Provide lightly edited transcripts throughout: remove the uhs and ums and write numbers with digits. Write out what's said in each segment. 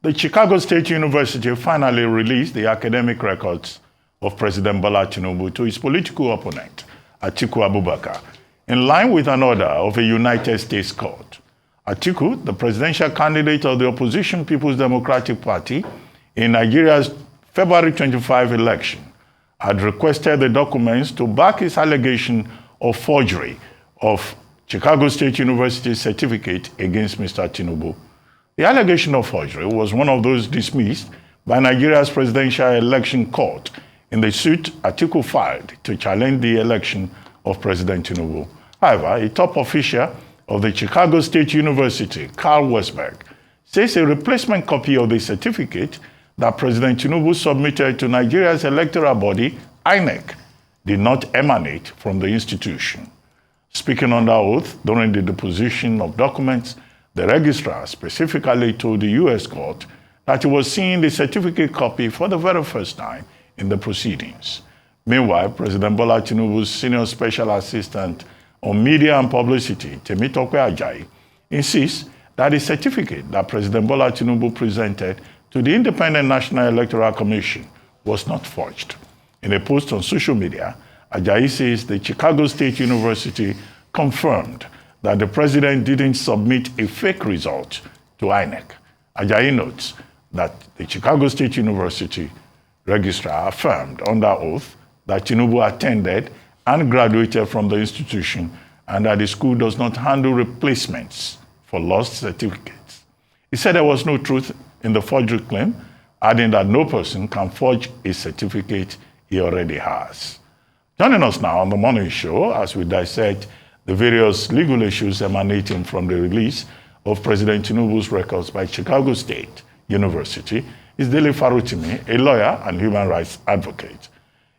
The Chicago State University finally released the academic records of President Bola Tinubu to his political opponent, Atiku Abubakar, in line with an order of a United States court. Atiku, the presidential candidate of the opposition People's Democratic Party in Nigeria's February 25 election, had requested the documents to back his allegation of forgery of Chicago State University's certificate against Mr. Tinubu. The allegation of forgery was one of those dismissed by Nigeria's Presidential Election Court in the suit Atiku filed to challenge the election of President Tinubu. However, a top official of the Chicago State University, Carl Westberg, says a replacement copy of the certificate that President Tinubu submitted to Nigeria's electoral body, INEC, did not emanate from the institution. Speaking under oath during the deposition of documents, the registrar specifically told the U.S. court that he was seeing the certificate copy for the very first time in the proceedings. Meanwhile, President Bola Tinubu's senior special assistant on media and publicity, Temitope Ajayi, insists that the certificate that President Bola Tinubu presented to the Independent National Electoral Commission was not forged. In a post on social media, Ajayi says the Chicago State University confirmed that the president didn't submit a fake result to INEC. Ajayi notes that the Chicago State University registrar affirmed under oath that Tinubu attended and graduated from the institution and that the school does not handle replacements for lost certificates. He said there was no truth in the forgery claim, adding that no person can forge a certificate he already has. Joining us now on the morning show as we dissect the various legal issues emanating from the release of President Tinubu's records by Chicago State University is Farotimi, a lawyer and human rights advocate.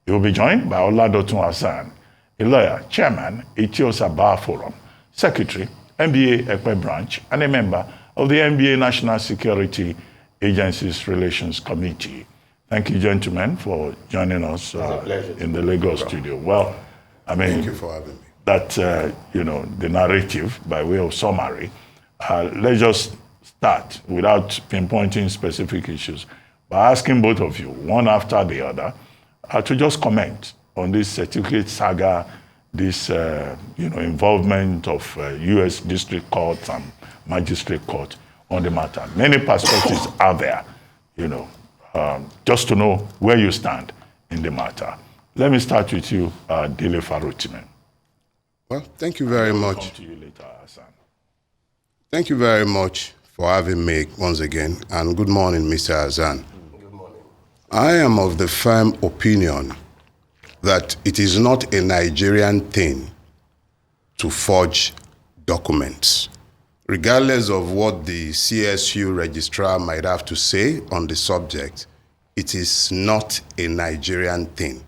He will be joined by Oladotun Hassan, a lawyer, chairman, Eti-Osi Bar Forum, secretary, NBA Ekpe branch, and a member of the NBA National Security Agency's Relations Committee. Thank you, gentlemen, for joining us in the Lagos studio. Well, I mean, thank you for having me. That, the narrative by way of summary. Let's just start without pinpointing specific issues by asking both of you, one after the other, to just comment on this certificate saga, this involvement of U.S. district courts and magistrate court on the matter. Many perspectives are there, just to know where you stand in the matter. Let me start with you, Farotimi. Well, thank you very much. Come to you later, Hassan. Thank you very much for having me once again, and good morning, Mr. Hassan. Good morning. I am of the firm opinion that it is not a Nigerian thing to forge documents. Regardless of what the CSU registrar might have to say on the subject, it is not a Nigerian thing.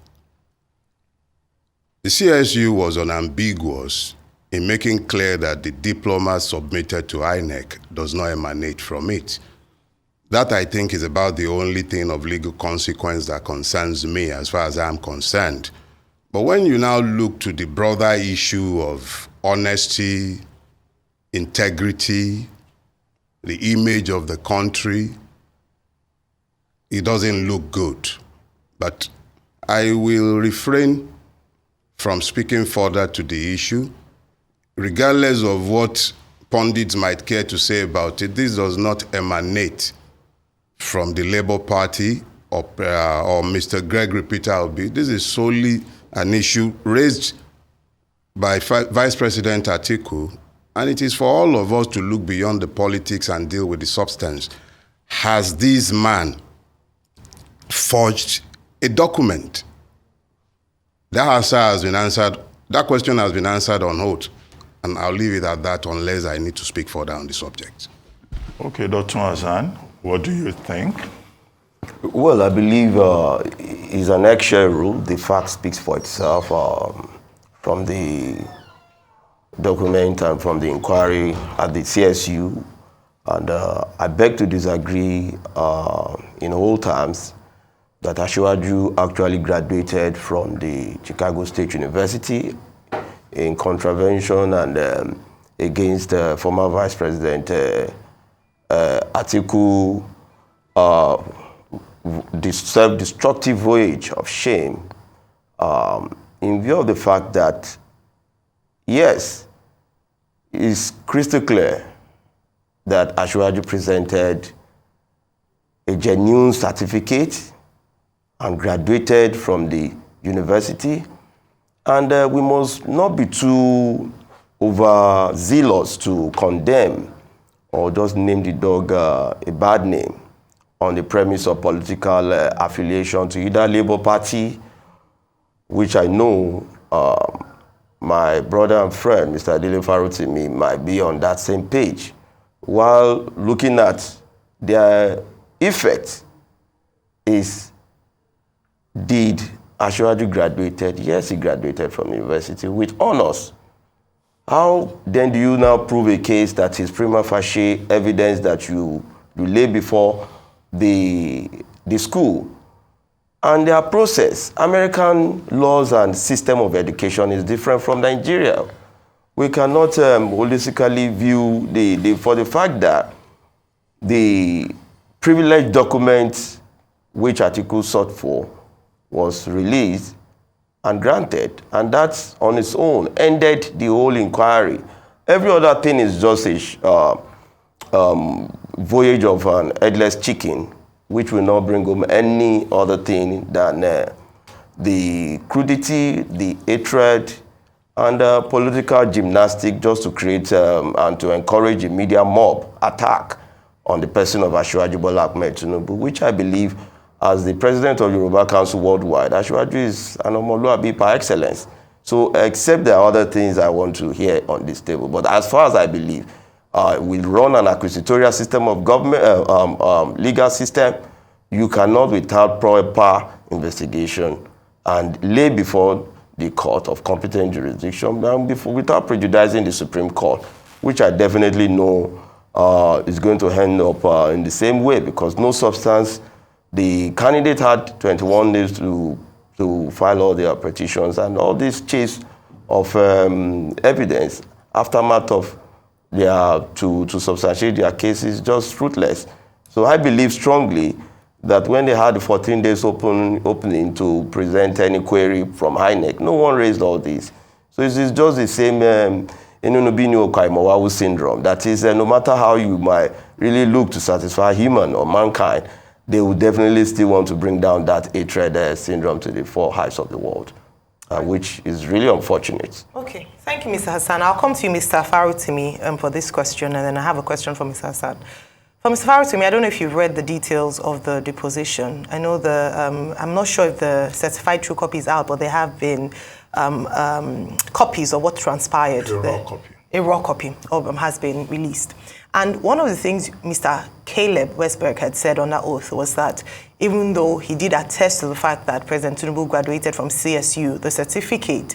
The CSU was unambiguous in making clear that the diploma submitted to INEC does not emanate from it. That, I think, is about the only thing of legal consequence that concerns me as far as I'm concerned. But when you now look to the broader issue of honesty, integrity, the image of the country, it doesn't look good. But I will refrain from speaking further to the issue. Regardless of what pundits might care to say about it, this does not emanate from the Labour Party or Mr. Gregory Peter Obi. This is solely an issue raised by Vice President Atiku, and it is for all of us to look beyond the politics and deal with the substance. Has this man forged a document? That question has been answered on oath, and I'll leave it at that unless I need to speak further on the subject. Okay, Dr. Hassan, what do you think? Well, I believe it's an eggshell rule. The fact speaks for itself from the document and from the inquiry at the CSU. And I beg to disagree in all terms that Asiwaju actually graduated from the Chicago State University in contravention and against former Vice President Atiku this self-destructive voyage of shame, in view of the fact that, yes, it's crystal clear that Asiwaju presented a genuine certificate and graduated from the university. And we must not be too overzealous to condemn or just name the dog a bad name on the premise of political affiliation to either Labour Party, which I know my brother and friend, Mr. Farotimi, might be on that same page, while looking at their effect is, did Asiwaju graduated? Yes, he graduated from university with honors. How then do you now prove a case that is prima facie evidence that you lay before the school? And their process, American laws and system of education is different from Nigeria. We cannot holistically view for the fact that the privileged document which article sought for was released and granted, and that on its own ended the whole inquiry. Every other thing is just a voyage of an headless chicken, which will not bring home any other thing than the crudity, the hatred, and political gymnastic just to create and to encourage a media mob attack on the person of Asiwaju Bola Tinubu, which I believe, as the president of Yoruba Council Worldwide, Asiwaju is an Omoluabi par excellence. So, except there are other things I want to hear on this table. But as far as I believe, we run an acquisitorial system of government, legal system. You cannot, without proper investigation and lay before the court of competent jurisdiction, without prejudicing the Supreme Court, which I definitely know is going to end up in the same way, because no substance. The candidate had 21 days to file all their petitions, and all this chase of evidence, aftermath of to substantiate their case is just fruitless. So I believe strongly that when they had 14 days opening to present any query from INEC, no one raised all this. So it is just the same Enunubini Okaimawawu syndrome. That is, no matter how you might really look to satisfy human or mankind, they will definitely still want to bring down that hatred syndrome to the four heights of the world, which is really unfortunate. Okay, thank you, Mr. Hassan. I'll come to you, Mr. Farotimi, for this question, and then I have a question for Mr. Hassan. For Mr. Farotimi, I don't know if you've read the details of the deposition. I know I'm not sure if the certified true copy is out, but there have been copies of what transpired. A raw copy has been released. And one of the things Mr. Caleb Westberg had said on that oath was that even though he did attest to the fact that President Tinubu graduated from CSU, the certificate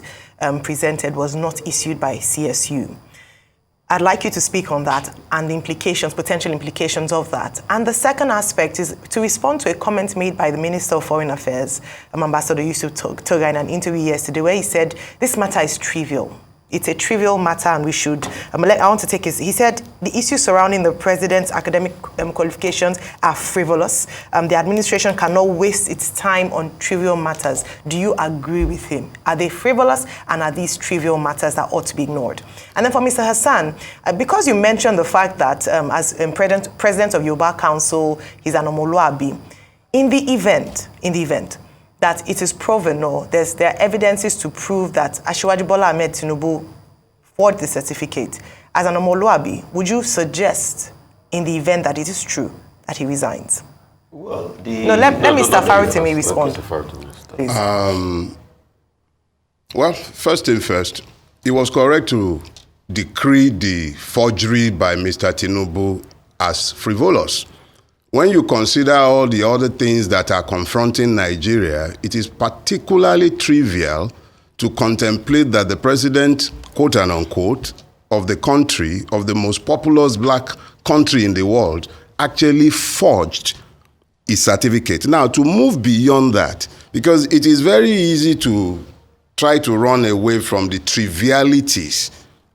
presented was not issued by CSU. I'd like you to speak on that and the implications, potential implications of that. And the second aspect is to respond to a comment made by the Minister of Foreign Affairs, Ambassador Yusuf Toga, in an interview yesterday, where he said, this matter is trivial. It's a trivial matter, and we should, I want to take his, he said, the issues surrounding the president's academic qualifications are frivolous. The administration cannot waste its time on trivial matters. Do you agree with him? Are they frivolous, and are these trivial matters that ought to be ignored? And then for Mr. Hassan, because you mentioned the fact that as president of Yoruba Council, he's an Omoluabi, in the event that it is proven or there are evidences to prove that Asiwaju Bola Tinubu forged the certificate, as an Omoluabi, would you suggest, in the event that it is true, that he resigns? Well, let Mr. Farotimi respond. Please. Well, first thing first, it was correct to decree the forgery by Mr. Tinubu as frivolous. When you consider all the other things that are confronting Nigeria, it is particularly trivial to contemplate that the president, quote and unquote, of the country, of the most populous black country in the world, actually forged his certificate. Now, to move beyond that, because it is very easy to try to run away from the trivialities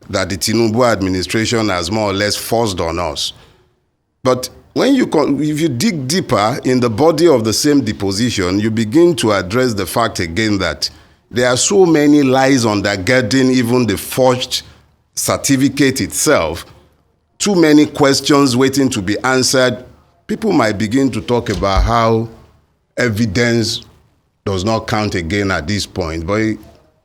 that the Tinubu administration has more or less forced on us. But if you dig deeper in the body of the same deposition, you begin to address the fact again that there are so many lies undergirding even the forged certificate itself, too many questions waiting to be answered. People might begin to talk about how evidence does not count again at this point. But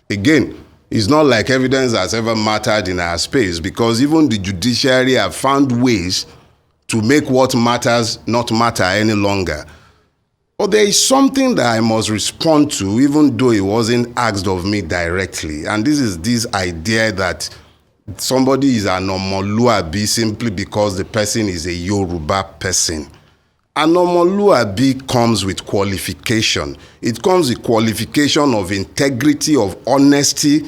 again, it's not like evidence has ever mattered in our space, because even the judiciary have found ways to make what matters not matter any longer. But there is something that I must respond to, even though it wasn't asked of me directly. And this is this idea that somebody is an Omoluabi simply because the person is a Yoruba person. An Omoluabi comes with qualification. It comes with qualification of integrity, of honesty,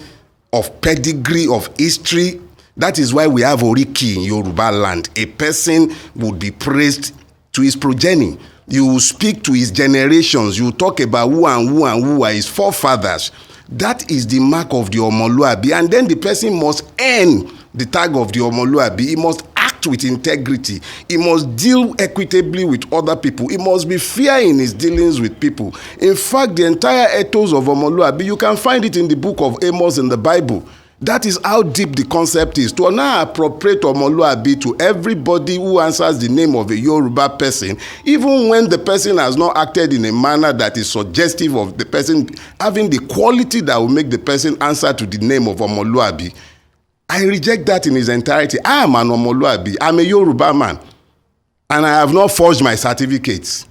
of pedigree, of history. That is why we have Oriki in Yoruba land. A person would be praised to his progeny. You will speak to his generations. You will talk about who are his forefathers. That is the mark of the Omoluabi. And then the person must earn the tag of the Omoluabi. He must act with integrity. He must deal equitably with other people. He must be fair in his dealings with people. In fact, the entire ethos of Omoluabi, you can find it in the book of Amos in the Bible. That is how deep the concept is. To now appropriate Omoluabi to everybody who answers the name of a Yoruba person, even when the person has not acted in a manner that is suggestive of the person having the quality that will make the person answer to the name of Omoluabi. I reject that in its entirety. I am an Omoluabi. I'm a Yoruba man. And I have not forged my certificates.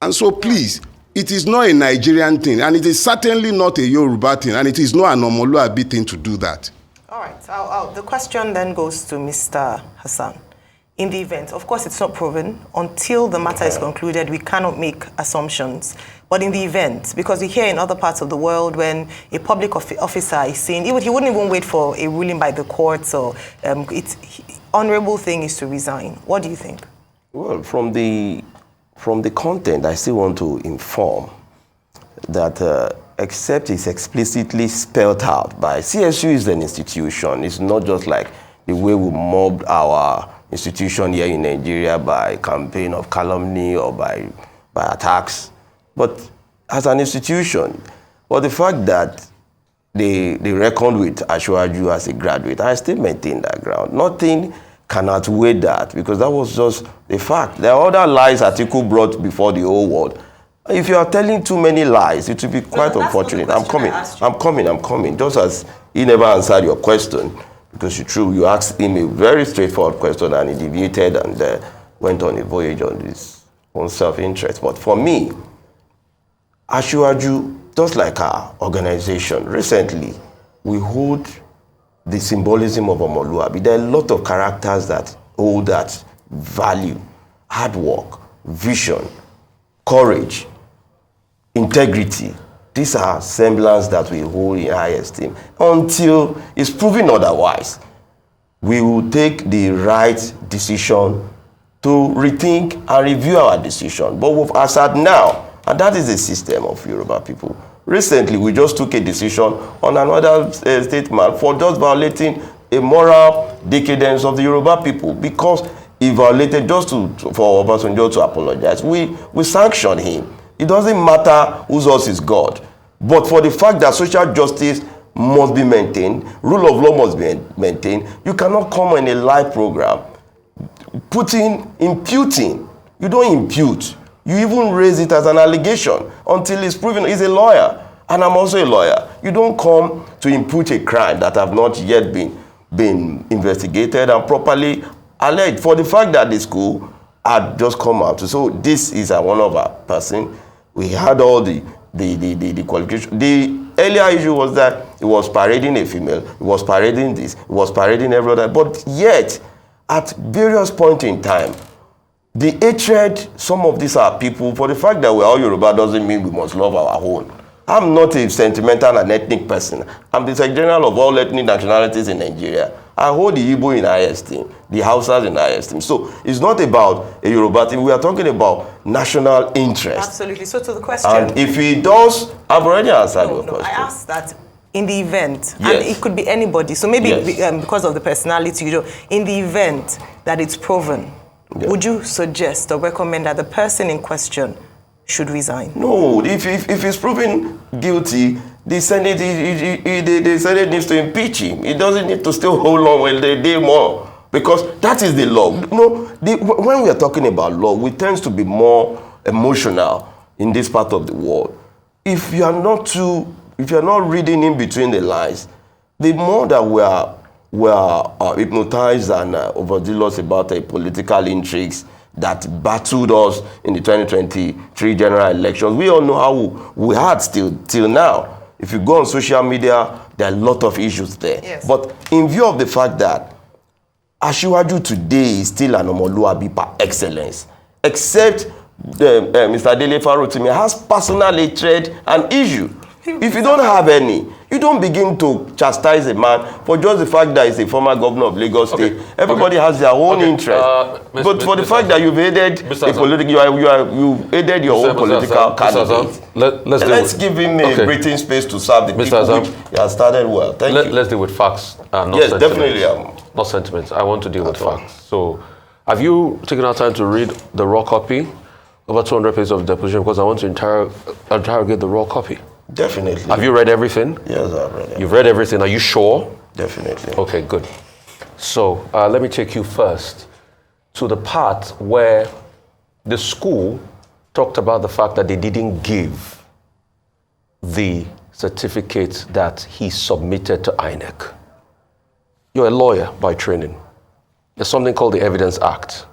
And so please, it is not a Nigerian thing, and it is certainly not a Yoruba thing, and it is not an Omoluabi thing to do that. All right. The question then goes to Mr. Hassan. In the event, of course, it's not proven. Until the matter is concluded, we cannot make assumptions. But in the event, because we hear in other parts of the world when a public officer is saying, he wouldn't even wait for a ruling by the courts, or honorable thing is to resign. What do you think? Well, from the content, I still want to inform that except it's explicitly spelled out by CSU is an institution. It's not just like the way we mobbed our institution here in Nigeria by campaign of calumny or by attacks. But as an institution, but the fact that they reckoned with Asiwaju as a graduate, I still maintain that ground. Nothing can outweigh that, because that was just a fact. There are other lies Atiku brought before the whole world. If you are telling too many lies, it will be quite unfortunate. I'm coming. Just as he never answered your question, because you asked him a very straightforward question and he deviated and went on a voyage on his own self-interest. But for me, Asiwaju, just like our organization, recently we hold the symbolism of Omoluabi. There are a lot of characters that hold that value: hard work, vision, courage, integrity. These are semblance that we hold in high esteem. Until it's proven otherwise, we will take the right decision to rethink and review our decision. But as at now, and that is the system of Yoruba people. Recently, we just took a decision on another statement for just violating a moral decadence of the Yoruba people, because he violated for Obasanjo to apologize. We sanction him. It doesn't matter whose us is God. But for the fact that social justice must be maintained, rule of law must be maintained, you cannot come on a live program imputing. You don't impute. You even raise it as an allegation until it's proven. He's a lawyer, and I'm also a lawyer. You don't come to impute a crime that have not yet been investigated and properly alleged. For the fact that the school had just come out, so this is one of our person. We had all the qualification. The earlier issue was that he was parading a female, he was parading this, he was parading every other. But yet, at various points in time, the hatred, some of these are people, for the fact that we're all Yoruba doesn't mean we must love our own. I'm not a sentimental and ethnic person. I'm the Secretary General of all ethnic nationalities in Nigeria. I hold the Igbo in high esteem, the Hausas in high esteem. So it's not about a Yoruba thing. We are talking about national interest. Absolutely. So to the question. And if he does, I've already answered your question. I asked that in the event, yes. And it could be anybody. So maybe yes. Because of the personality, in the event that it's proven would you suggest or recommend that the person in question should resign? No, if he's proven guilty, the Senate, the Senate needs to impeach him. It doesn't need to still hold on when they do more, because that is the law. When we are talking about law, we tend to be more emotional in this part of the world. If you are not reading in between the lines, the more that we are hypnotized and overzealous about the political intrigues that battled us in the 2023 general elections. We all know how we had till now. If you go on social media, there are a lot of issues there. Yes. But in view of the fact that Asiwaju today is still an Omoluabi par excellence, except Mr. Dele Farotimi has personal hatred and issue. If you don't have any, you don't begin to chastise a man for just the fact that he's a former governor of Lagos State. Everybody has their own interest. But for the fact that you've aided a political, you've aided your own political candidate. Let's give him a breathing space to serve the people, which he has started well. Thank you. Let's deal with facts. Not yes, sentiments. Definitely. Not sentiments. I want to deal with facts. So, have you taken our time to read the raw copy? Over 200 pages of deposition, because I want to interrogate the raw copy. Definitely. Have you read everything? Yes, I've read it. You've read everything. Are you sure? Definitely. Okay, good. So let me take you first to the part where the school talked about the fact that they didn't give the certificate that he submitted to INEC. You're a lawyer by training. There's something called the Evidence Act.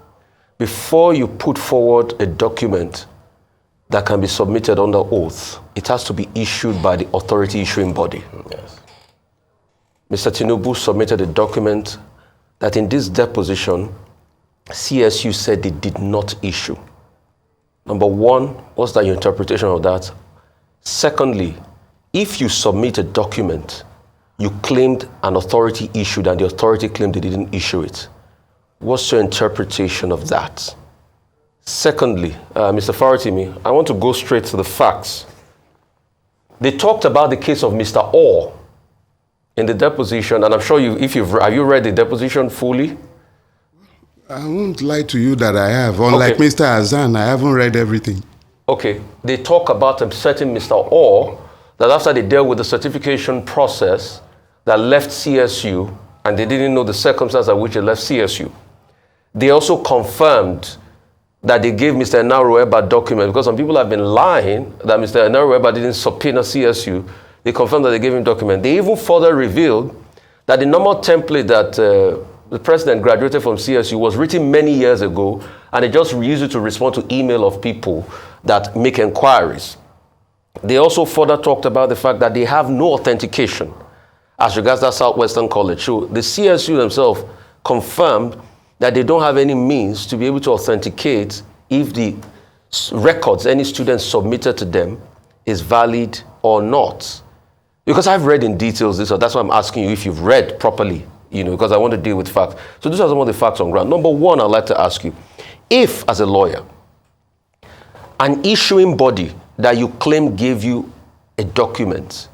Before you put forward a document that can be submitted under oath, it has to be issued by the authority issuing body. Yes. Mr. Tinubu submitted a document that in this deposition, CSU said they did not issue. Number one, what's that your interpretation of that? Secondly, if you submit a document, you claimed an authority issued and the authority claimed they didn't issue it. What's your interpretation of that? Secondly, Mr. Farotimi, I want to go straight to the facts. They talked about the case of Mr. Orr in the deposition, and I'm sure have you read the deposition fully? I won't lie to you that I have. Unlike Mr. Hassan, I haven't read everything. Okay. They talk about a certain Mr. Orr that after they dealt with the certification process that left CSU, and they didn't know the circumstance at which they left CSU. They also confirmed that they gave Mr. Enarueba document, because some people have been lying that Mr. Enarueba didn't subpoena CSU. They confirmed that they gave him document. They even further revealed that the normal template that the president graduated from CSU was written many years ago, and they just used it to respond to email of people that make inquiries. They also further talked about the fact that they have no authentication as regards that Southwestern College. So the CSU themselves confirmed that they don't have any means to be able to authenticate if the records any students submitted to them is valid or not. Because I've read in details this, so that's why I'm asking you if you've read properly, because I want to deal with facts. So these are some of the facts on ground. Number one, I'd like to ask you, if as a lawyer, an issuing body that you claim gave you a document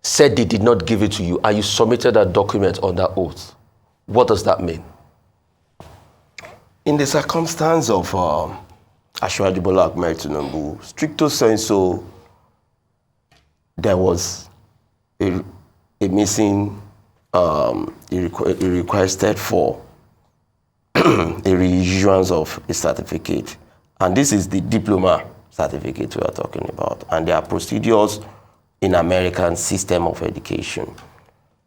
said they did not give it to you, and you submitted that document under oath, what does that mean? In the circumstance of Asiwaju Bola Tinubu, stricto sensu, there was a missing, he requested for a reissuance of a certificate. And this is the diploma certificate we are talking about. And there are procedures in American system of education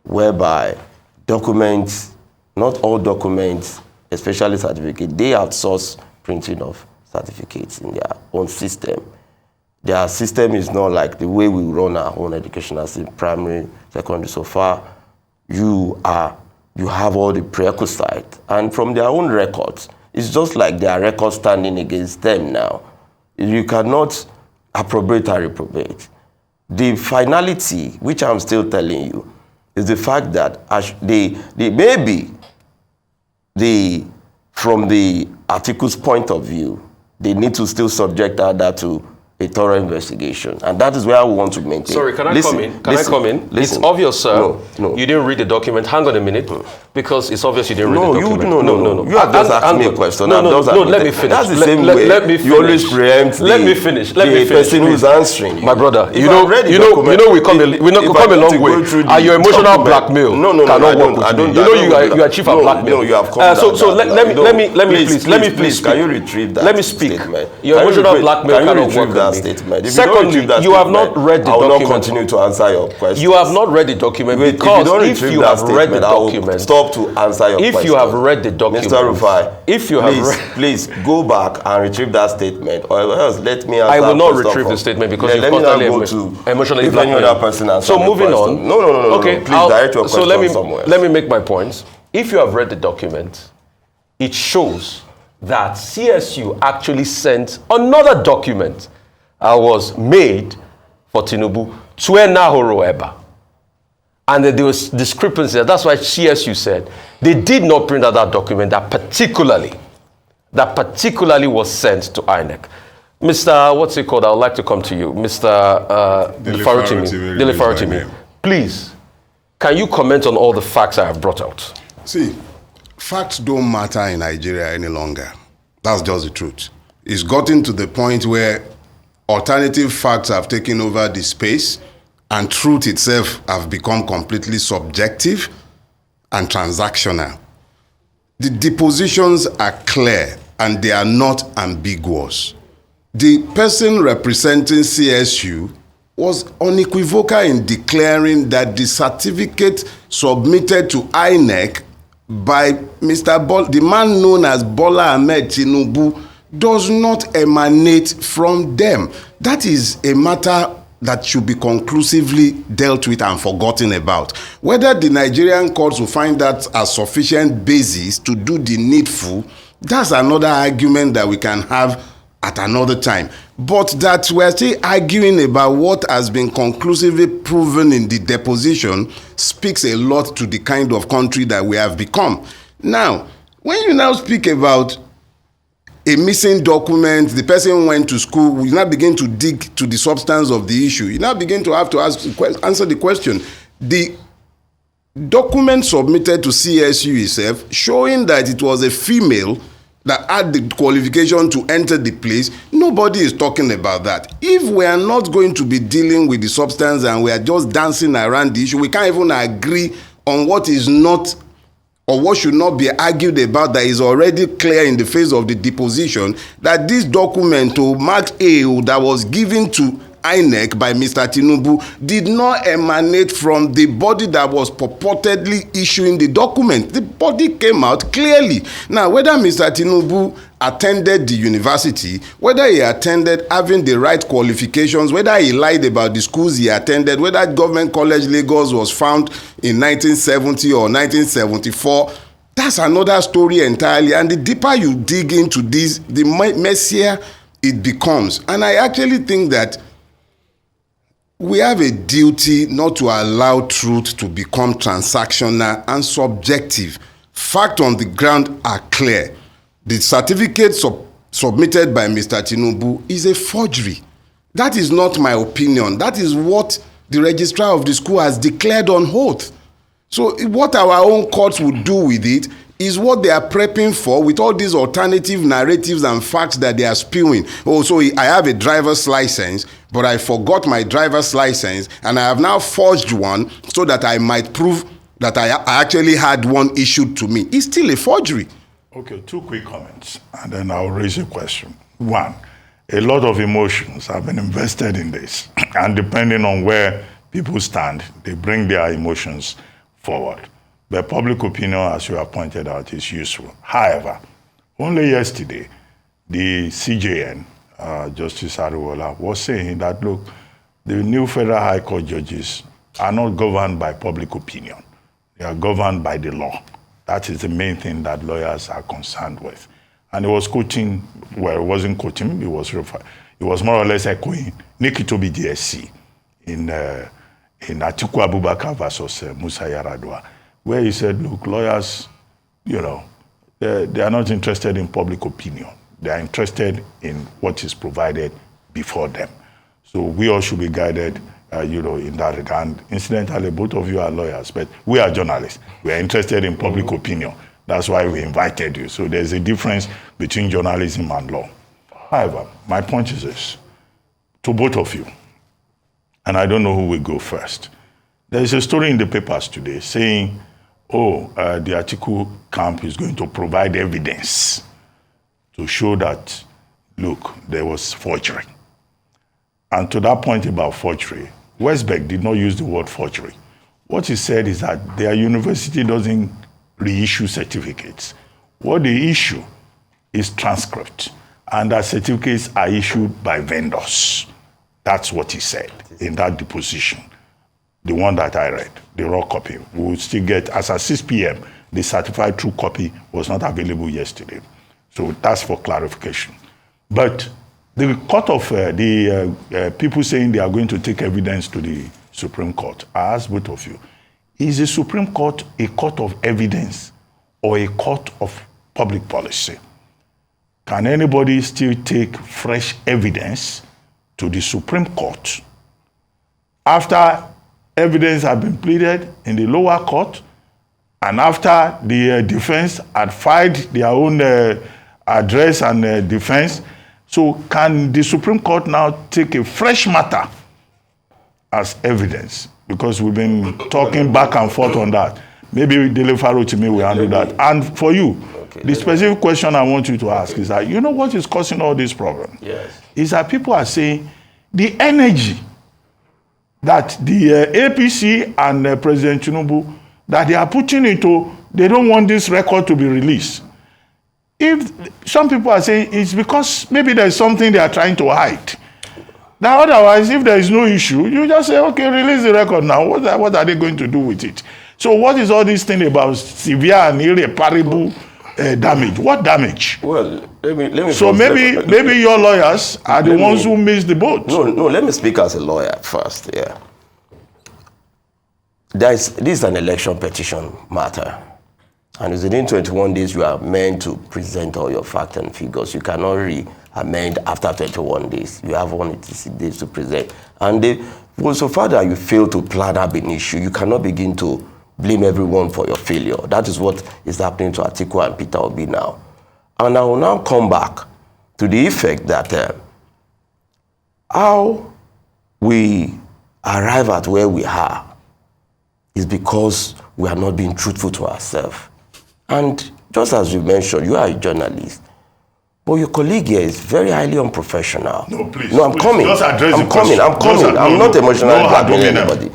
whereby documents, not all documents, especially certificates, they outsource printing of certificates in their own system. Their system is not like the way we run our own educational system, primary, secondary. So far, you have all the prerequisites. And from their own records, it's just like their records standing against them now. You cannot appropriate and reprobate. The finality, which I'm still telling you, is the fact that from the article's point of view, they need to still subject that to a thorough investigation. And that is where we want to maintain. Sorry, can I come in? Can I come in? It's obvious, sir. No. You didn't read the document. Hang on a minute. Because it's obvious you didn't read the document. No. You have just asked me a question. No, let me finish. That's the same way. Let me finish. You always preempt Let me finish. the person who's answering. My brother, you know we come a long way. And your emotional blackmail cannot work with me. You are chief of blackmail. No, you have come so let me please. Can you retrieve that? Let me speak. Statement? Your emotional blackmail cannot work that with me. statement? Secondly, you have not read the document. I will not continue to answer your question. You have not read the document because if you have read the document, stop to answer your question. If you have read the document, Mr. Rufai, if you have please go back and retrieve that statement, or else let me answer. I will not retrieve the statement because you've constantly emotionally blackmailed. So moving on. No. Okay, please direct your question somewhere. Let me make my points. If you have read the document, it shows that CSU actually sent another document that was made for Tinubu to Enahoro Eba. And there was discrepancy. That's why CSU said they did not print out that document that particularly was sent to INEC. Mr. What's it called? I would like to come to you. Mr. Farotimi. Please, can you comment on all the facts I have brought out? See, facts don't matter in Nigeria any longer. That's just the truth. It's gotten to the point where alternative facts have taken over the space and truth itself have become completely subjective and transactional. The depositions are clear and they are not ambiguous. The person representing CSU was unequivocal in declaring that the certificate submitted to INEC by the man known as Bola Tinubu does not emanate from them. That is a matter that should be conclusively dealt with and forgotten about. Whether the Nigerian courts will find that a sufficient basis to do the needful, that's another argument that we can have at another time. But that we're still arguing about what has been conclusively proven in the deposition speaks a lot to the kind of country that we have become. Now, when you now speak about a missing document, the person went to school, you now begin to dig to the substance of the issue. You now begin to have to answer the question. The document submitted to CSU itself showing that it was a female that had the qualification to enter the place, nobody is talking about that. If we are not going to be dealing with the substance and we are just dancing around the issue, we can't even agree on what is not or what should not be argued about that is already clear in the face of the deposition, that this document to Mark A that was given to INEC by Mr. Tinubu did not emanate from the body that was purportedly issuing the document. The body came out clearly. Now, whether Mr. Tinubu attended the university, whether he attended having the right qualifications, whether he lied about the schools he attended, whether Government College Lagos was found in 1970 or 1974, that's another story entirely. And the deeper you dig into this, the messier it becomes. And I actually think that we have a duty not to allow truth to become transactional and subjective. Facts on the ground are clear. The certificate submitted by Mr. Tinubu is a forgery. That is not my opinion. That is what the registrar of the school has declared on oath. So what our own courts would do with it is what they are prepping for with all these alternative narratives and facts that they are spewing. Oh, so I have a driver's license, but I forgot my driver's license, and I have now forged one so that I might prove that I actually had one issued to me. It's still a forgery. Okay, two quick comments, and then I'll raise a question. One, a lot of emotions have been invested in this, and depending on where people stand, they bring their emotions forward. But public opinion, as you have pointed out, is useful. However, only yesterday, the CJN, Justice Ariwola, was saying that, look, the new Federal High Court judges are not governed by public opinion. They are governed by the law. That is the main thing that lawyers are concerned with. And he was quoting, well, it wasn't quoting, it was more or less echoing Nikitobi DSC in Atiku Abubakar versus Musa Yaradua, where he said, look, lawyers, you know, they are not interested in public opinion. They are interested in what is provided before them. So we all should be guided, in that regard. And incidentally, both of you are lawyers, but we are journalists. We are interested in public opinion. That's why we invited you. So there's a difference between journalism and law. However, my point is this, to both of you, and I don't know who will go first. There's a story in the papers today saying, the Atiku camp is going to provide evidence to show that, look, there was forgery. And to that point about forgery, Westbeck did not use the word forgery. What he said is that their university doesn't reissue certificates. What they issue is transcript, and that certificates are issued by vendors. That's what he said in that deposition. The one that I read, the raw copy. We will still get, as at 6 p.m., the certified true copy was not available yesterday. So that's for clarification. But the court of people saying they are going to take evidence to the Supreme Court, I ask both of you, is the Supreme Court a court of evidence or a court of public policy? Can anybody still take fresh evidence to the Supreme Court after evidence had been pleaded in the lower court and after the defense had filed their own address and defense? So can the Supreme Court now take a fresh matter as evidence? Because we've been talking back and forth on that. Maybe Dele Farotimi will handle that. And for you, the specific question I want you to ask is that, you know what is causing all this problem? Yes. Is that people are saying the energy that the APC and President Tinubu, that they are putting into, they don't want this record to be released. If some people are saying it's because maybe there's something they are trying to hide. Now, otherwise, if there is no issue, you just say, okay, release the record now. What are they going to do with it? So what is all this thing about severe and irreparable damage? What damage? Well, let me. So maybe your lawyers are the ones who missed the boat. No, let me speak as a lawyer first, yeah. This is an election petition matter. And within 21 days, you are meant to present all your facts and figures. You cannot re-amend after 21 days. You have 180 days to present. And so far that you fail to plan up an issue, you cannot begin to blame everyone for your failure. That is what is happening to Atiku and Peter Obi now. And I will now come back to the effect that how we arrive at where we are is because we are not being truthful to ourselves. And just as you mentioned, you are a journalist, but your colleague here is very highly unprofessional. No, please. No, I'm coming. Just address I'm the coming. question. I'm not emotionally blackmailing anybody.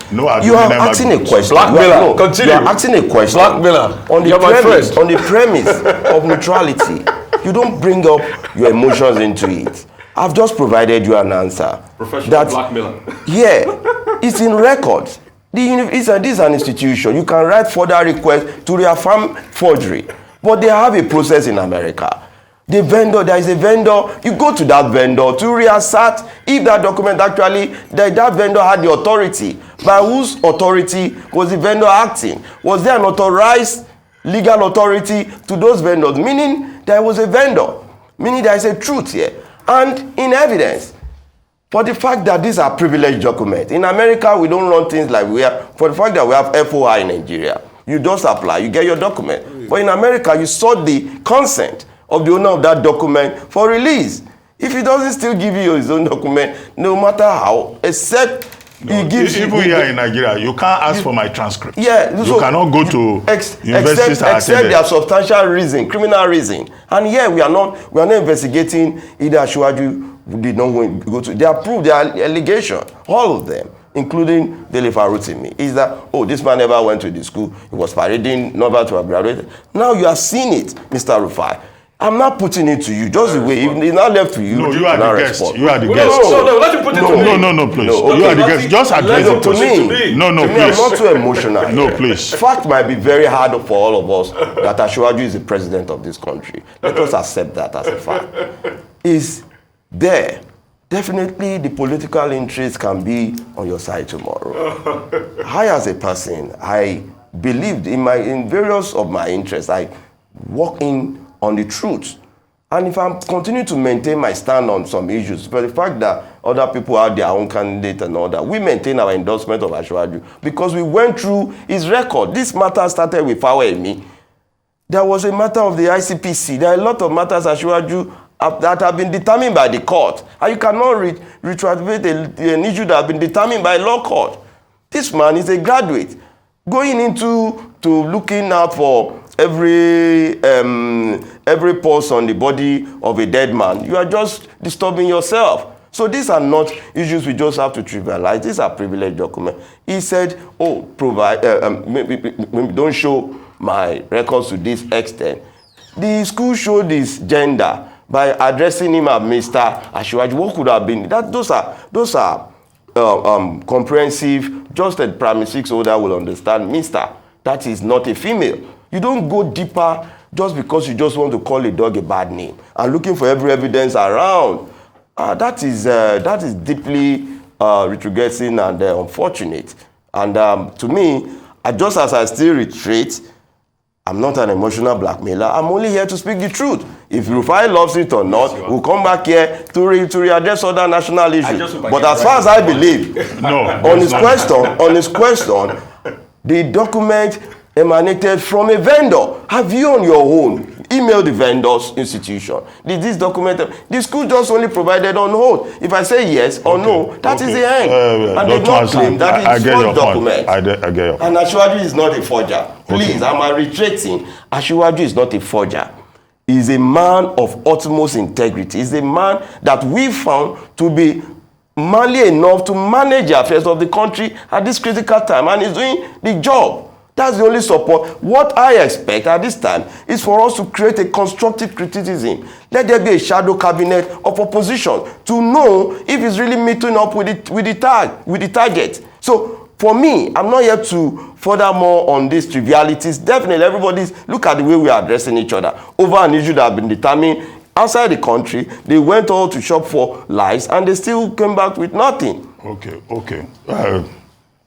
You are asking a question. Blackmailer, continue. You are asking a question. Blackmailer, on the premise of neutrality. You don't bring up your emotions into it. I've just provided you an answer. Professional blackmailer. Yeah, it's in records. This is an institution. You can write further requests to reaffirm forgery. But they have a process in America. The vendor, there is a vendor, you go to that vendor to reassert if that document actually, that vendor had the authority. By whose authority was the vendor acting? Was there an authorized legal authority to those vendors? Meaning there was a vendor. Meaning there is a truth here. And in evidence. For the fact that these are privileged documents. In America, we don't run things like we have. For the fact that we have FOI in Nigeria, you just apply, you get your document. But in America, you sought the consent of the owner of that document for release. If he doesn't still give you his own document, no matter how, except he gives you... Even here in Nigeria, you can't ask for my transcript. Yeah. You cannot go to universities except there are substantial reason, criminal reason. And here we are not investigating either Ashwaju did not go to. They are proved, their allegation, all of them, including Dele Farotimi, is that, this man never went to the school, he was parading, never to have graduated. Now you are seeing it, Mr. Rufai. I'm not putting it to you, just the way, it's not left to you. No, you are the guest. Respond. You are the guest. No, let him put it to me. No, please. No, you are the guest. Just address it to me. No, to me, please. I'm not too emotional. No, please. Fact might be very hard for all of us that Ashwaju is the president of this country. Let us accept that as a fact. Is there. Definitely the political interest can be on your side tomorrow. I, as a person, I believed in various of my interests. I work on the truth. And if I'm continuing to maintain my stand on some issues, for the fact that other people have their own candidate and all that, we maintain our endorsement of Asiwaju because we went through his record. This matter started with Farotimi. There was a matter of the ICPC. There are a lot of matters Asiwaju that have been determined by the court. And you cannot retroactivate an issue that has been determined by a law court. This man is a graduate. Going into looking out for every pulse on the body of a dead man, you are just disturbing yourself. So these are not issues we just have to trivialize. These are privileged documents. He said, oh, don't show my records to this extent. The school showed his gender by addressing him as Mr. Asiwaju. What could have been? Those are comprehensive. Just a primary six older will understand, Mr. That is not a female. You don't go deeper just because you just want to call a dog a bad name and looking for every evidence around. That is deeply retrogressing and unfortunate. And to me, just as I still reiterate, I'm not an emotional blackmailer. I'm only here to speak the truth. If Rufai loves it or not, we'll come back here to readdress other national issues. But as far as I believe, on his question, the document emanated from a vendor. Have you on your own emailed the vendor's institution? Did this document? The school just only provided on hold. If I say yes or no, that is the end. And they don't claim that it's a forged document. I get your point. And Asiwaju is not a forger. Please, I'm reiterating. Asiwaju is not a forger. He's a man of utmost integrity. He's a man that we found to be manly enough to manage the affairs of the country at this critical time, and he's doing the job. That's the only support. What I expect at this time is for us to create a constructive criticism. Let there be a shadow cabinet of opposition to know if it's really meeting up with the target. So for me, I'm not here to furthermore on these trivialities. Definitely, everybody's look at the way we are addressing each other over an issue that has been determined outside the country. They went all to shop for lies, and they still came back with nothing. Okay.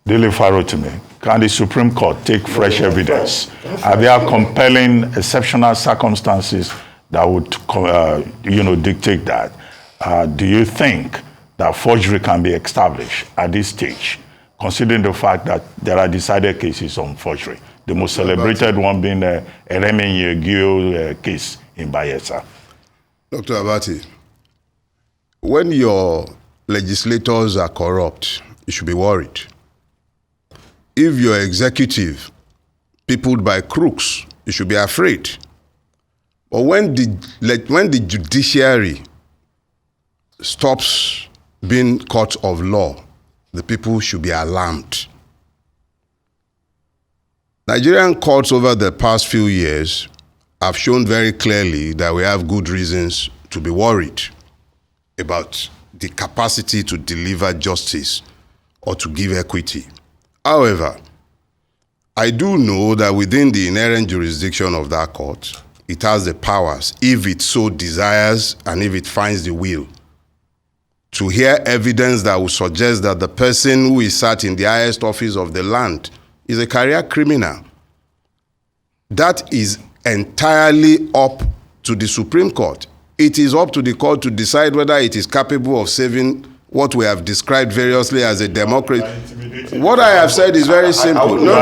Daily Farotimi, can the Supreme Court take fresh evidence? Are there compelling exceptional circumstances that would, dictate that? Do you think that forgery can be established at this stage, considering the fact that there are decided cases on forgery? The most celebrated one being the Eremenye case in Bayelsa. Dr. Abati, when your legislators are corrupt, you should be worried. If your executive peopled by crooks, you should be afraid. But when the judiciary stops being court of law, the people should be alarmed. Nigerian courts over the past few years have shown very clearly that we have good reasons to be worried about the capacity to deliver justice or to give equity. However, I do know that within the inherent jurisdiction of that court, it has the powers, if it so desires and if it finds the will, to hear evidence that will suggest that the person who is sat in the highest office of the land is a career criminal. That is entirely up to the Supreme Court. It is up to the court to decide whether it is capable of saving what we have described variously as a democracy. What I have said is very simple. No.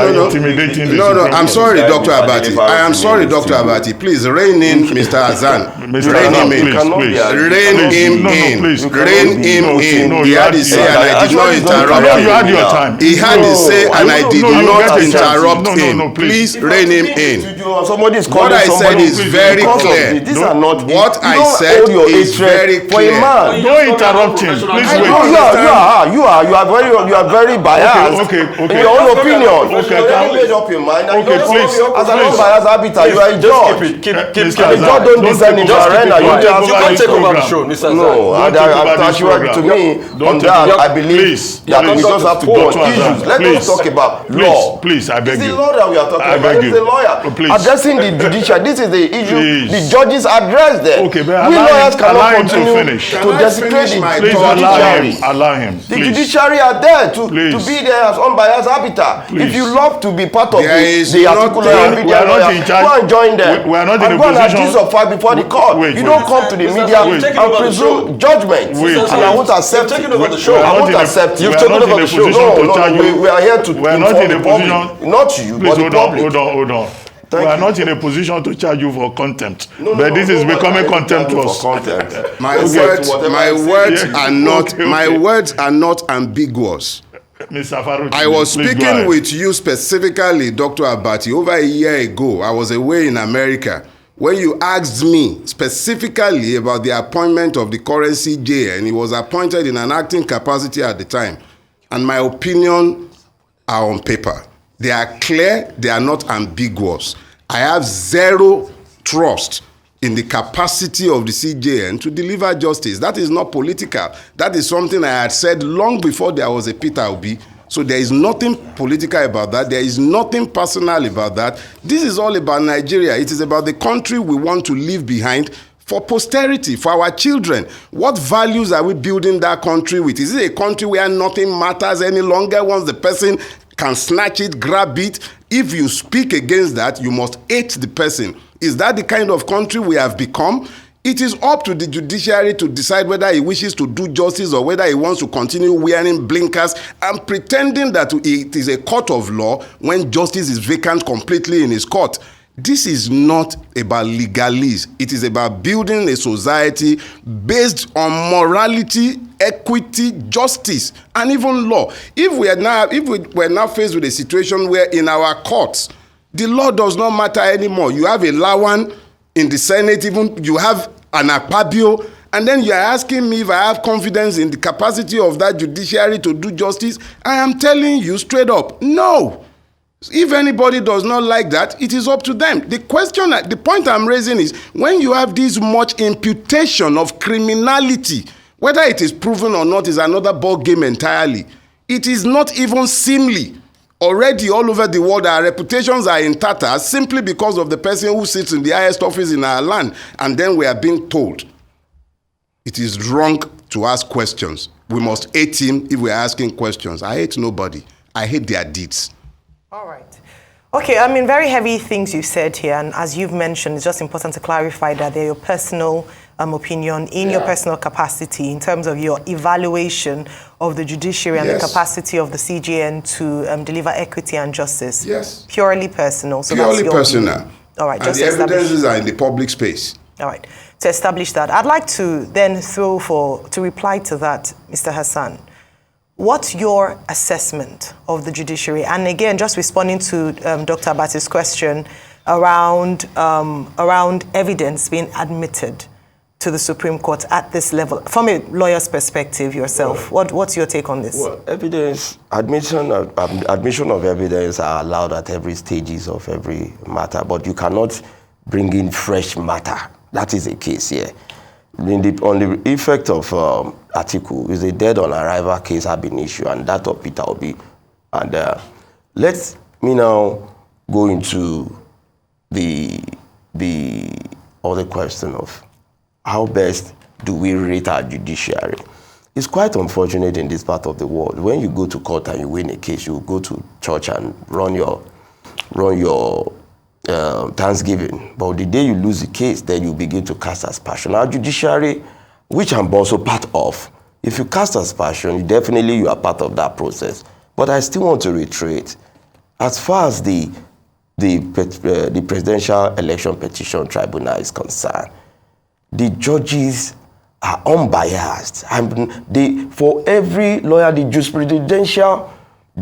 I'm sorry, Dr. Abati. I am sorry, Dr. Abati. Please rein in Mr. Hassan. Rein him in. Rein him in. Rein him in. He had his say and I did not interrupt him. You had your time. He had his say and I did not interrupt him. Please rein him in. What I said is very clear. What I said is very clear. Don't interrupt him. Please wait. You are very biased. Okay. In your own opinion. Okay, made up your mind. Okay, please. As an unbiased arbiter, you are a judge. Keep The judge don't descend into arena. You can't take over the show, Mr. No, to me, on that, I believe that we just have to go on issues. Let us talk about law. Please, I beg you. It's the law that we are talking about. It's the lawyer. Please. Addressing the judiciary. This is the issue. The judges address them. Okay, but we lawyers cannot continue continue to desecrate the Please judiciary. allow him. The judiciary are there to be there there as unbiased arbiter. Please. If you love to be part of There is the nothing- articulate and we media are not lawyer, in charge. go and join them. We are not in a and go and position- accuse of fight before the court. Wait, you wait. don't come to the Mr. media Hassan, you've taken over and the show. presume judgment. Wait, And I won't accept You've taken it. over the show. We are I not won't in a- accept. we You've are taken not in over a the show. position to No, charge no, you. we are here to We are not inform in a the public. position- Not you, Please but the hold on, public. hold on. Thank We are you. not in a position to charge you for contempt. No, but this is nobody becoming can contemptuous. for contempt. My Okay, words, whatever my I say. words Yeah. are not, Okay, my okay. words are not ambiguous. Mr. Farotimi, I was please go speaking ahead. with you specifically, Dr. Abati, over a year ago. I was away in America when you asked me specifically about the appointment of the current CJ, and he was appointed in an acting capacity at the time. And my opinion are on paper. They are clear, they are not ambiguous. I have zero trust in the capacity of the CJN to deliver justice. That is not political. That is something I had said long before there was a Peter Obi. So there is nothing political about that. There is nothing personal about that. This is all about Nigeria. It is about the country we want to leave behind for posterity, for our children. What values are we building that country with? Is it a country where nothing matters any longer once the person can snatch it, grab it? If you speak against that, you must hate the person. Is that the kind of country we have become? It is up to the judiciary to decide whether he wishes to do justice or whether he wants to continue wearing blinkers and pretending that it is a court of law when justice is vacant completely in his court. This is not about legalese. It is about building a society based on morality, equity, justice, and even law. If we are now faced with a situation where in our courts, the law does not matter anymore. You have a Lawan in the Senate, even you have an Akpabio, and then you are asking me if I have confidence in the capacity of that judiciary to do justice. I am telling you straight up, no. If anybody does not like that, it is up to them. The point I'm raising is when you have this much imputation of criminality, whether it is proven or not is another ball game entirely. It is not even seemly. Already all over the world, our reputations are in tatters simply because of the person who sits in the highest office in our land. And then we are being told it is wrong to ask questions. We must hate him if we are asking questions. I hate nobody. I hate their deeds. All right. Okay, I mean, very heavy things you said here, and as you've mentioned, it's just important to clarify that they're your personal opinion in your personal capacity in terms of your evaluation of the judiciary and the capacity of the CJN to deliver equity and justice. Yes. Purely personal. So Purely that's your personal. opinion. All right. And Just the to establish. evidences are in the public space. All right. To establish that, I'd like to then to reply to that, Mr. Hassan. What's your assessment of the judiciary? And again, just responding to Dr. Abati's question around evidence being admitted to the Supreme Court at this level, from a lawyer's perspective yourself. What's your take on this? Well, admission of evidence are allowed at every stages of every matter, but you cannot bring in fresh matter. That is the case here. On the effect of article is a dead on arrival case have been issued, and that of Peter Obi. And let me now go into the other question of how best do we rate our judiciary. It's quite unfortunate in this part of the world. When you go to court and you win a case, you go to church and run your Thanksgiving. But the day you lose the case, then you begin to cast aspersion. Our judiciary, which I'm also part of, if you cast aspersion, definitely you are part of that process. But I still want to reiterate, as far as the Presidential Election Petition Tribunal is concerned, the judges are unbiased. For every lawyer, the jurisprudential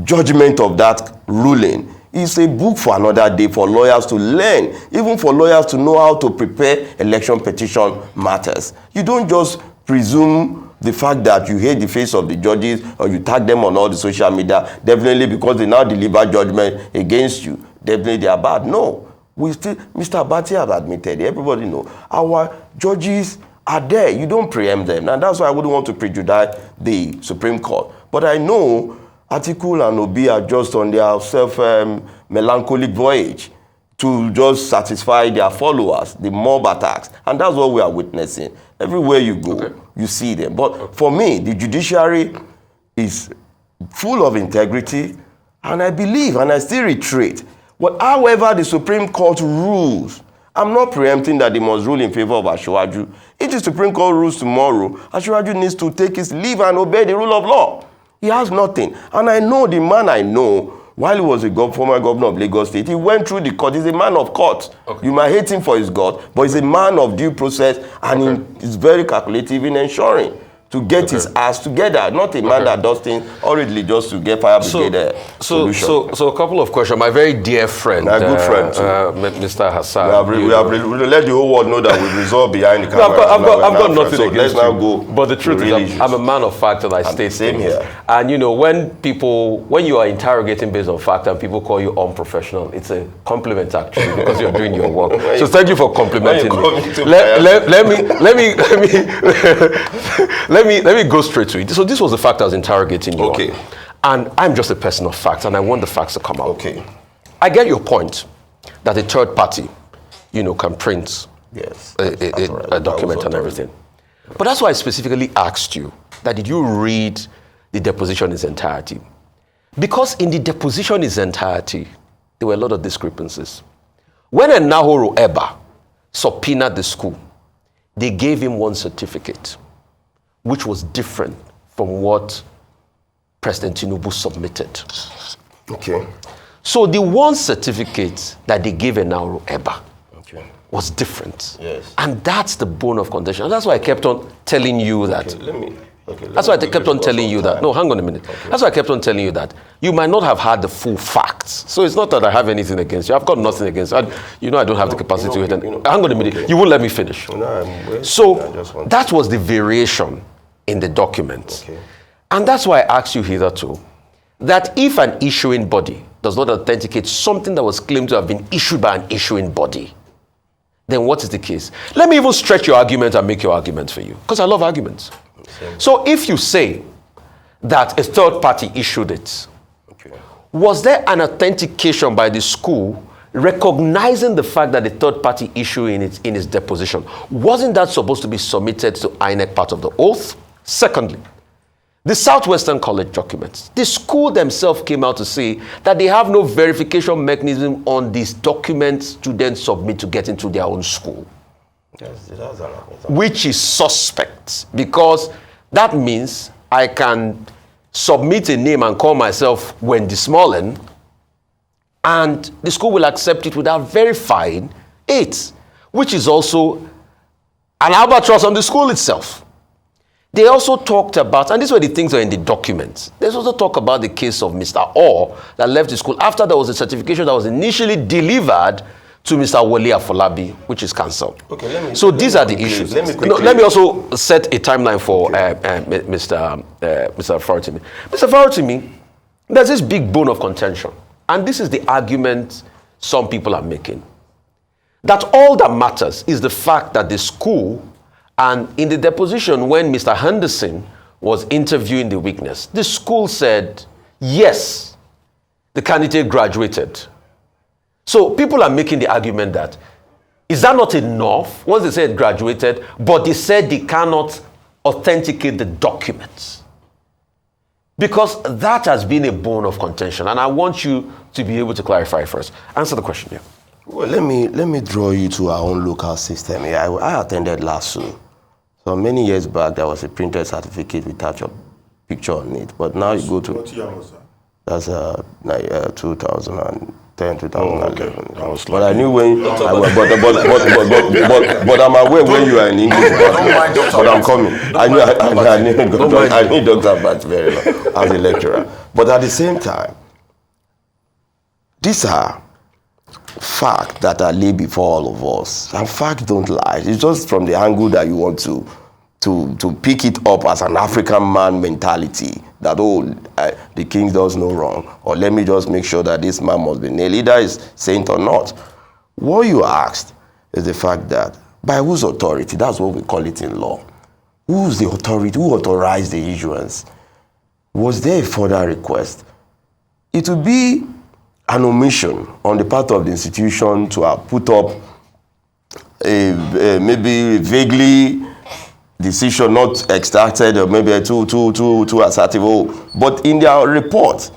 judgment of that ruling is a book for another day for lawyers to learn, even for lawyers to know how to prepare election petition matters. You don't just presume the fact that you hate the face of the judges or you tag them on all the social media, definitely because they now deliver judgment against you, definitely they are bad. No. Mr. Abati has admitted, everybody know, our judges are there. You don't preempt them. And that's why I wouldn't want to prejudice the Supreme Court. But I know Atiku and Obi are just on their self-melancholic voyage to just satisfy their followers, the mob attacks. And that's what we are witnessing. Everywhere you go, you see them. But for me, the judiciary is full of integrity, and I believe, and I still reiterate, however the Supreme Court rules, I'm not preempting that they must rule in favor of Asiwaju. If the Supreme Court rules tomorrow, Asiwaju needs to take his leave and obey the rule of law. He has nothing. And I know the man I know, while he was a former governor of Lagos State, he went through the court. He's a man of court. Okay. You might hate him for his guts, but he's a man of due process, and he's very calculative in ensuring to get his ass together, not a man that does things hurriedly just to get fire brigade solution. So a couple of questions. My very dear friend, my good friend, Mr. Hassan. We have let the whole world know that we've resolved behind the camera. I've got nothing against you. Go. But the truth is, I'm a man of fact, and I stay same here. And you know, when you are interrogating based on fact and people call you unprofessional, it's a compliment actually, because you're doing your work. So thank you for complimenting me. Let me go straight to it. So this was the fact I was interrogating you on. And I'm just a person of facts, and I want the facts to come out. Okay. I get your point that a third party, can print a document and everything. But that's why I specifically asked you that did you read the deposition in its entirety? Because in the deposition in its entirety, there were a lot of discrepancies. When Enahoro Eba subpoenaed the school, they gave him one certificate, which was different from what President Tinubu submitted. Okay. So the one certificate that they gave Enahoro Eba was different. Yes. And that's the bone of contention. And that's why I kept on telling you that. That's why I kept on telling you that. No, hang on a minute. Okay. That's why I kept on telling you that you might not have had the full facts. So it's not that I have anything against you. I've got nothing against you. I don't have the capacity to hit. Hang on a minute. Okay. You won't let me finish. So that was the variation in the document. Okay. And that's why I asked you hitherto that if an issuing body does not authenticate something that was claimed to have been issued by an issuing body, then what is the case? Let me even stretch your argument and make your argument for you, because I love arguments. So if you say that a third party issued it, was there an authentication by the school recognizing the fact that the third party issuing it in its deposition? Wasn't that supposed to be submitted to INEC part of the oath? Secondly, the Southwestern College documents. The school themselves came out to say that they have no verification mechanism on these documents students submit to get into their own school. Yes, which is suspect, because that means I can submit a name and call myself Wendy Smollen, and the school will accept it without verifying it, which is also an albatross on the school itself. They also talked about, and these were the things that are in the documents, they also talk about the case of Mr. Orr that left the school after there was a certification that was initially delivered to Mr. Wole Afolabi, which is cancelled. Okay, so these are the issues. Let me also set a timeline for Mr. Farotimi. Mr. Farotimi, there's this big bone of contention, and this is the argument some people are making, that all that matters is the fact that the school, and in the deposition when Mr. Henderson was interviewing the witness, the school said, yes, the candidate graduated. So people are making the argument that, is that not enough? Once they said graduated, but they said they cannot authenticate the documents. Because that has been a bone of contention, and I want you to be able to clarify first. Answer the question here. Well, let me draw you to our own local system here. I attended LASU. So many years back, there was a printed certificate with touch-up picture on it. But now you go to... What year was that? That's 2010, 2011. But I knew when... but I'm aware when you are in English. But I'm coming. I knew Dr. Abbas very well as a lecturer. But at the same time, these are facts that are laid before all of us. And facts don't lie. It's just from the angle that you want to pick it up as an African man mentality that, the king does no wrong, or let me just make sure that this man must be nailed, either is saint or not. What you asked is the fact that by whose authority? That's what we call it in law. Who's the authority? Who authorized the issuance? Was there a further request? It would be an omission on the part of the institution to have put up maybe vaguely decision not extracted or maybe too assertive. But in their report,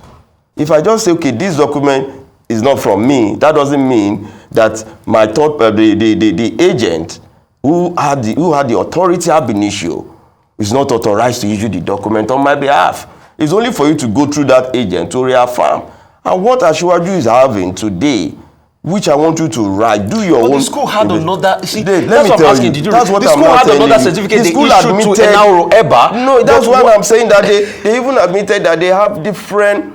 if I just say, okay, this document is not from me, that doesn't mean that my the agent who had the authority ab initio is not authorized to issue the document on my behalf. It's only for you to go through that agent to reaffirm. And what Asiwaju is having today, which I want you to write, do your own. The school had another. See, let that's me what I'm tell asking. you. Did you That's read? what The I'm school not had telling another you. certificate The they school issued to Enauro Eba. No, that's why I'm saying that they even admitted that they have different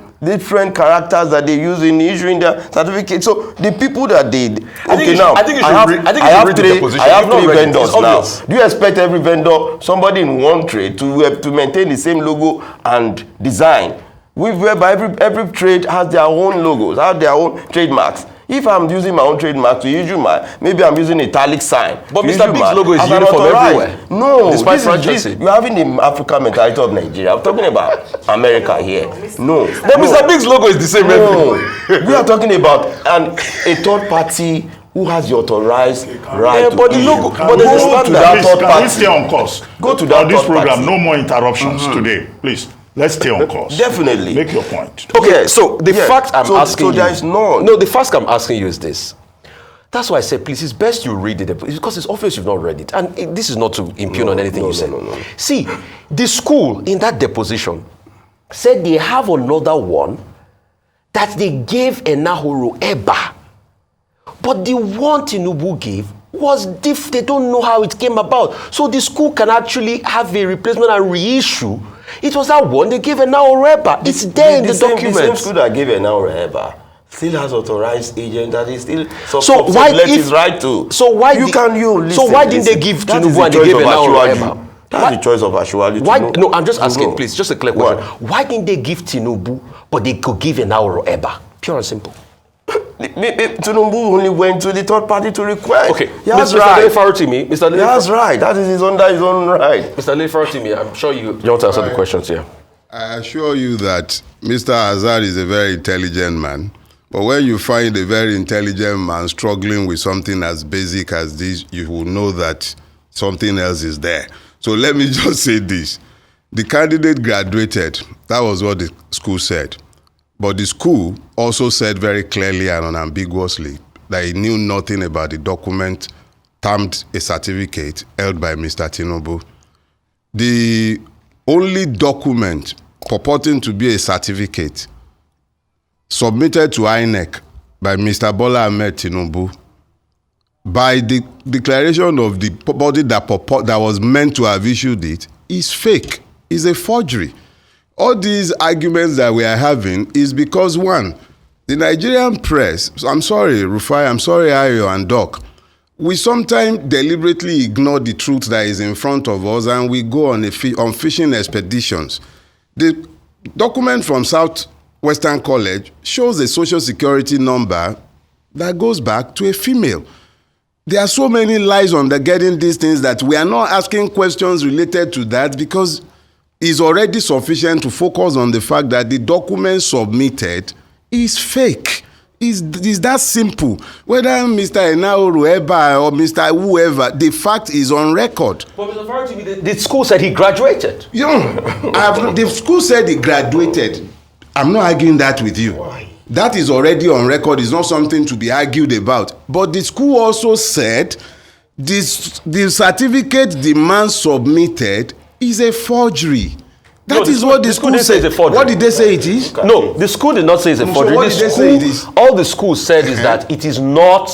characters that they use in issuing their certificate. So the people that did. I think you should read the deposition. I have You've not three read it. vendors It's now. obvious. Do you expect every vendor, somebody in one trade, to maintain the same logo and design? Whereby every trade has their own logos, have their own trademarks. If I'm using my own trademark to issue maybe I'm using italic sign. But Mr. Big's logo is uniform everywhere. No, despite franchising. you're having the African mentality of Nigeria. I'm talking about America here. No. But Mr. Big's logo is the same everywhere. We are talking about a third party who has the authorized right to but the issue. logo, but Go there's a to standard. that Please, third can we party. stay on course? Go to that on this third program, party. no more interruptions today. Please, let's stay on course. Definitely. Make your point. Okay, so the fact I'm asking so you. there is none. No, the fact I'm asking you is this. That's why I said, please, it's best you read it. It's because it's obvious you've not read it. And this is not to impugn on anything you said. No. See, the school in that deposition said they have another one that they gave Enahoro Eba. But the one Tinubu gave was different. They don't know how it came about. So the school can actually have a replacement and reissue. It was that one they gave Enahoro Eba. It's there in the document. The same school that gave Enahoro Eba still has authorized agent that is still So why his right to. So why didn't they give Tinubu and they gave Enahoro Eba? That's the choice of Asiwaju. Why? No, I'm just asking, please, just a clear question. Why didn't they give Tinubu, but they could give Enahoro Eba? Pure and simple. Tinubu only went to the third party to request. Okay, Mr. right. Farotimi, Mr. That's right. That is his own right. Mr. Farotimi, I'm sure you want to answer the questions here. I assure you that Mr. Azar is a very intelligent man. But when you find a very intelligent man struggling with something as basic as this, you will know that something else is there. So let me just say this. The candidate graduated. That was what the school said. But the school also said very clearly and unambiguously that he knew nothing about the document termed a certificate held by Mr. Tinubu. The only document purporting to be a certificate submitted to INEC by Mr. Bola Tinubu by the declaration of the body that was meant to have issued it is fake, is a forgery. All these arguments that we are having is because, one, the Nigerian press, I'm sorry, Rufai, I'm sorry, Ayo and Doc, we sometimes deliberately ignore the truth that is in front of us and we go on fishing expeditions. The document from Southwestern College shows a social security number that goes back to a female. There are so many lies on getting these things that we are not asking questions related to that because it's already sufficient to focus on the fact that the document submitted is fake. It's that simple. Whether Mr. Enahoro Eba or Mr. whoever, the fact is on record. But Mr. Farotimi, the school said he graduated. The school said he graduated. I'm not arguing that with you. Why? That is already on record. It's not something to be argued about. But the school also said the certificate the man submitted is a forgery. That is what the school said. What did they say it is? No, the school did not say it's a forgery. What did they say it is? All the school said is that it is not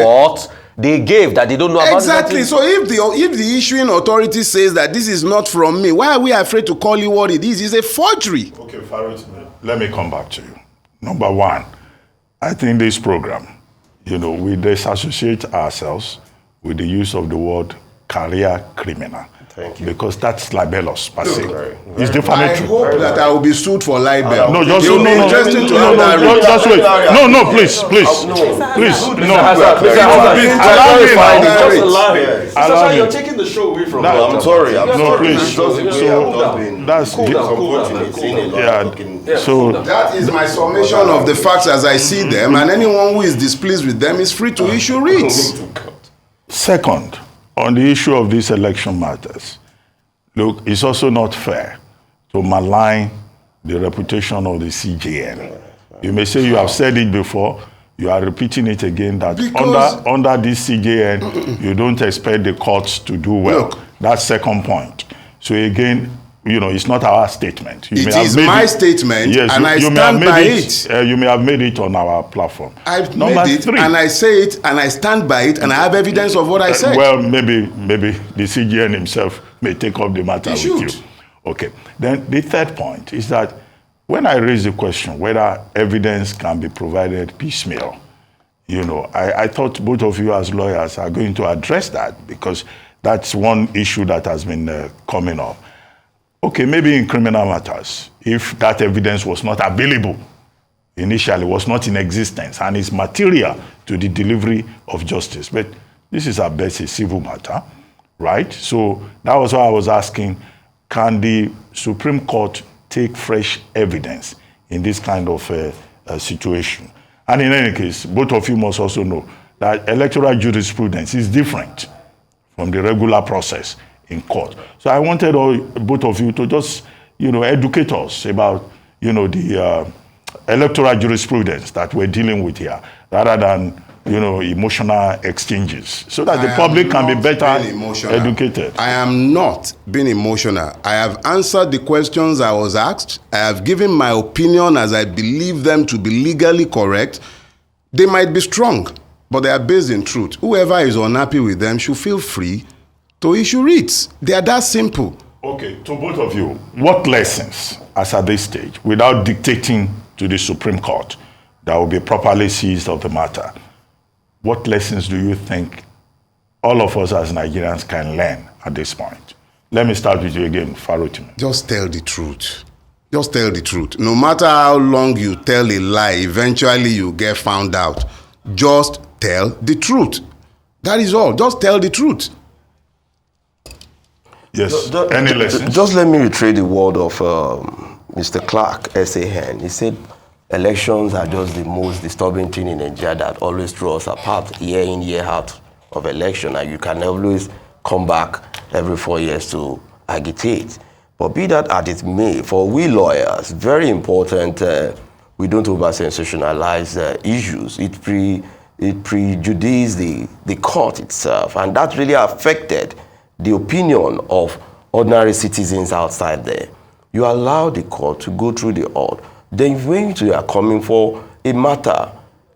what they gave, that they don't know about. Exactly. So if the issuing authority says that this is not from me, why are we afraid to call it what it is? It's a forgery. Okay, Farotimi, let me come back to you. Number one, I think this program, we disassociate ourselves with the use of the word career criminal. Thank you. Because that's libelous per se. It's I defamatory. hope that I will be sued for libel. No, just It will be interesting to have that route. just wait. No, please. No. Allow me. You're taking the show away from me. I'm sorry. No, please. So that's So That is my summation of the facts as I see them, and anyone who is displeased with them is free to issue writs. second, on the issue of these election matters, look, it's also not fair to malign the reputation of the CJN. You may say you have said it before, you are repeating it again, that under this CJN, you don't expect the courts to do well. Look, that's second point. So again, you know, it's not our statement. It is my statement, yes, and I stand by it. You may have made it on our platform. I've Number made it, 3. and I say it, and I stand by it, and I have evidence of what I said. Well, maybe the CGN himself may take up the matter with you. Okay. Then the third point is that when I raise the question whether evidence can be provided piecemeal, you know, I thought both of you as lawyers are going to address that, because that's one issue that has been coming up. Okay, maybe in criminal matters, if that evidence was not available initially, was not in existence, and is material to the delivery of justice. But this is at best a civil matter, right? So that was why I was asking, can the Supreme Court take fresh evidence in this kind of situation? And in any case, both of you must also know that electoral jurisprudence is different from the regular process in court. So I wanted both of you to just, you know, educate us about, you know, the electoral jurisprudence that we're dealing with here, rather than, you know, emotional exchanges, so that the public can be better educated. I am not being emotional. I have answered the questions I was asked. I have given my opinion as I believe them to be legally correct. They might be strong, but they are based in truth. Whoever is unhappy with them should feel free to issue writs. They are that simple. Okay, to both of you, what lessons, as at this stage, without dictating to the Supreme Court that will be properly seized of the matter, what lessons do you think all of us as Nigerians can learn at this point? Let me start with you again, Farotimi. Just tell the truth. Just tell the truth. No matter how long you tell a lie, eventually you get found out. Just tell the truth. That is all. Just tell the truth. Yes, any lessons? Just let me retrace the word of Mr. Clark, S.A.N. He said, elections are just the most disturbing thing in Nigeria that always throw us apart year in, year out of election, and you can always come back every 4 years to agitate. But be that as it may, for we lawyers, very important, we don't over-sensationalize issues. It prejudices the court itself, and that really affected the opinion of ordinary citizens outside there. You allow the court to go through the order. Then when you are coming for a matter,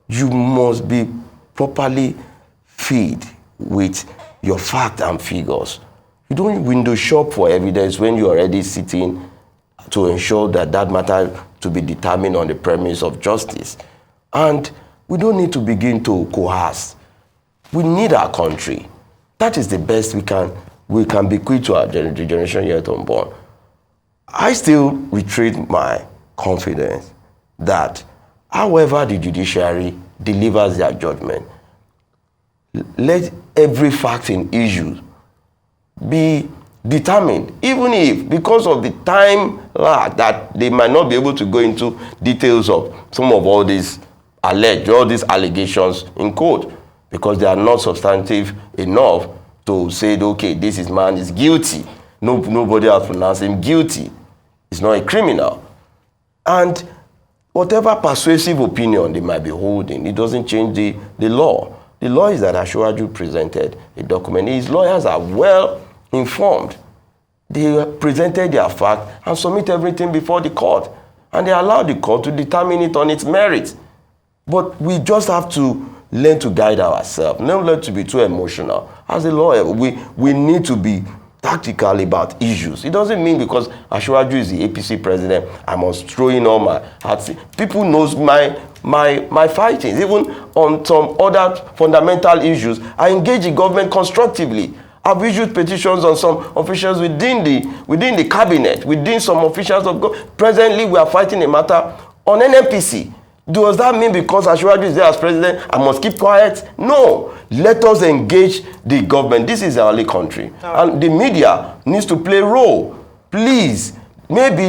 you must be properly fed with your facts and figures. You don't window shop for evidence when you're already sitting to ensure that that matter to be determined on the premise of justice. And we don't need to begin to coerce. We need our country. That is the best we can bequeath to our generation yet unborn. I still reiterate my confidence that however the judiciary delivers their judgment, let every fact in issue be determined, even if, because of the time lag, that they might not be able to go into details of some of all these allegations in court, because they are not substantive enough to say, okay, this man is guilty. Nobody has pronounced him guilty. He's not a criminal. And whatever persuasive opinion they might be holding, it doesn't change the law. The law is that Ashwaju presented a document. His lawyers are well informed. They presented their fact and submit everything before the court. And they allow the court to determine it on its merits. But we just have to learn to guide ourselves, not learn to be too emotional. As a lawyer, we need to be tactical about issues. It doesn't mean because Ashwaju is the APC president, I must throw in all my heart. People knows my fightings. Even on some other fundamental issues, I engage the government constructively. I've issued petitions on some officials within the cabinet, within some officials of government. Presently, we are fighting a matter on NNPC. Does that mean because Ashwaju is there as president, I must keep quiet? No. Let us engage the government. This is our only country. And the media needs to play a role. Please, maybe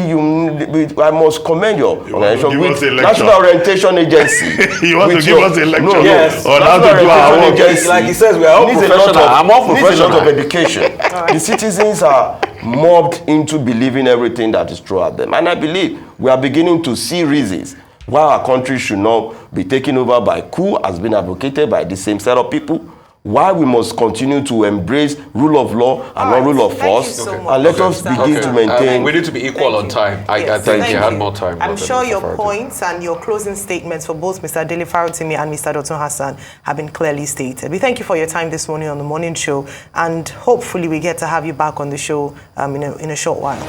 I must commend your organization give us a with lecture. National Orientation Agency. You want to with give us a lecture No, yes. on how National to do our Orientation work? Agency Like he says, we are all needs a lot professional. of- I'm all needs a lot of professional. education. The citizens are mobbed into believing everything that is thrown at them. And I believe we are beginning to see reasons why our country should not be taken over by coup, has been advocated by the same set of people. Why we must continue to embrace rule of law and not rule of Thank you force. so And much, let us Mr. begin to maintain. We need to be equal on time. I Yes, think thank you had you. more time. I'm than sure Mr. your Farotimi. points and your closing statements for both Mr. Dele Farotimi and Mr. Oladotun Hassan have been clearly stated. We thank you for your time this morning on the morning show, and hopefully we get to have you back on the show in a short while.